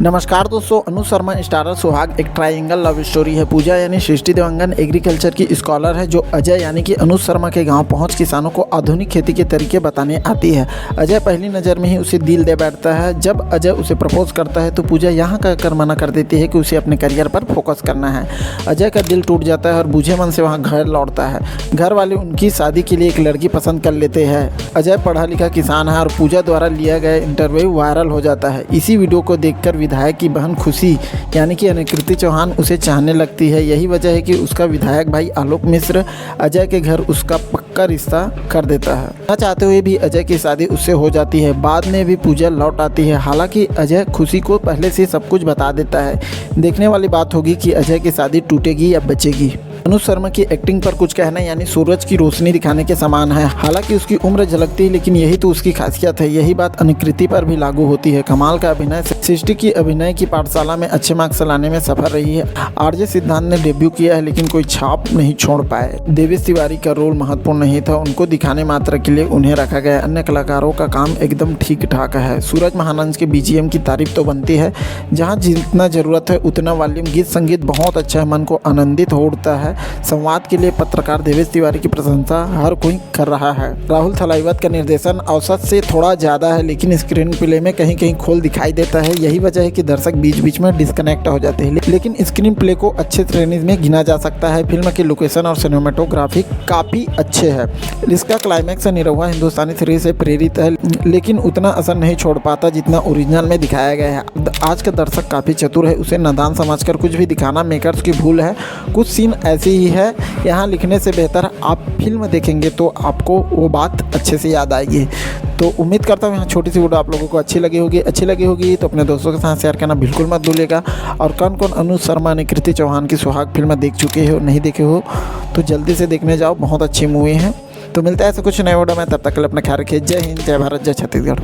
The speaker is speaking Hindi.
नमस्कार दोस्तों, अनु शर्मा स्टारर सुहाग एक ट्रायंगल लव स्टोरी है। पूजा यानी सृष्टि देवांगन एग्रीकल्चर की स्कॉलर है जो अजय यानी कि अनु शर्मा के गांव पहुंच किसानों को आधुनिक खेती के तरीके बताने आती है। अजय पहली नज़र में ही उसे दिल दे बैठता है। जब अजय उसे प्रपोज करता है तो पूजा यहाँ कहकर मना कर देती है कि उसे अपने करियर पर फोकस करना है। अजय का दिल टूट जाता है और बूझे मन से वहाँ घर लौटता है। घर वाले उनकी शादी के लिए एक लड़की पसंद कर लेते हैं। अजय पढ़ा लिखा किसान है और पूजा द्वारा लिया गया इंटरव्यू वायरल हो जाता है। इसी वीडियो को देखकर विधायक की बहन खुशी यानी कि अनुकृति चौहान उसे चाहने लगती है। यही वजह है कि उसका विधायक भाई आलोक मिश्र अजय के घर उसका पक्का रिश्ता कर देता है। न चाहते हुए भी अजय की शादी उससे हो जाती है। बाद में भी पूजा लौट आती है। हालांकि अजय खुशी को पहले से सब कुछ बता देता है। देखने वाली बात होगी कि अजय की शादी टूटेगी या बचेगी। अनु शर्मा की एक्टिंग पर कुछ कहना यानी सूरज की रोशनी दिखाने के समान है। हालांकि उसकी उम्र झलकती है, लेकिन यही तो उसकी खासियत है। यही बात अनुकृति पर भी लागू होती है। कमाल का अभिनय। सृष्टि की अभिनय की पाठशाला में अच्छे मार्क्स लाने में सफल रही है। आरजे सिद्धांत ने डेब्यू किया है, लेकिन कोई छाप नहीं छोड़ पाए। देवेश तिवारी का रोल महत्वपूर्ण नहीं था, उनको दिखाने मात्र के लिए उन्हें रखा गया। अन्य कलाकारों का काम एकदम ठीक ठाक है। सूरज महानंद के बीजीएम की तारीफ तो बनती है। जहाँ जितना जरूरत है उतना वॉल्यूम। गीत संगीत बहुत अच्छा है, मन को आनंदित हो उठता है। संवाद के लिए पत्रकार देवेश तिवारी की प्रशंसा हर कोई कर रहा है। राहुल थलाईवत का निर्देशन औसत से थोड़ा ज़्यादा है, लेकिन स्क्रीन प्ले में कहीं कहीं खोल दिखाई देता है। यही वजह है कि दर्शक बीच बीच में डिस्कनेक्ट हो जाते हैं, लेकिन स्क्रीन प्ले को अच्छे श्रेणी में गिना जा सकता है। फिल्म के लोकेशन और सिनेमेटोग्राफी काफ़ी अच्छे है। इसका क्लाइमैक्स निरहुआ हिंदुस्तानी थ्री से प्रेरित है, लेकिन उतना असर नहीं छोड़ पाता जितना ओरिजिनल में दिखाया गया है। आज का दर्शक काफ़ी चतुर है, उसे नादान समझकर कुछ भी दिखाना मेकर्स की भूल है। कुछ सीन ऐसी ही है यहाँ लिखने से बेहतर आप फिल्म देखेंगे तो आपको वो बात अच्छे से याद आएगी। तो उम्मीद करता हूँ यहाँ छोटी सी वीडियो आप लोगों को अच्छी लगी होगी तो अपने दोस्तों के साथ शेयर करना बिल्कुल मत भूलिएगा। और कौन कौन अनु शर्मा अनुकृति चौहान की सुहाग फिल्म देख चुके हो नहीं देखे हो तो जल्दी से देखने जाओ, बहुत अच्छी मूवी है। तो मिलता है ऐसे कुछ नए वीडियो में, तब तक के लिए अपना ख्याल रखिए। जय हिंद, जय भारत, जय छत्तीसगढ़।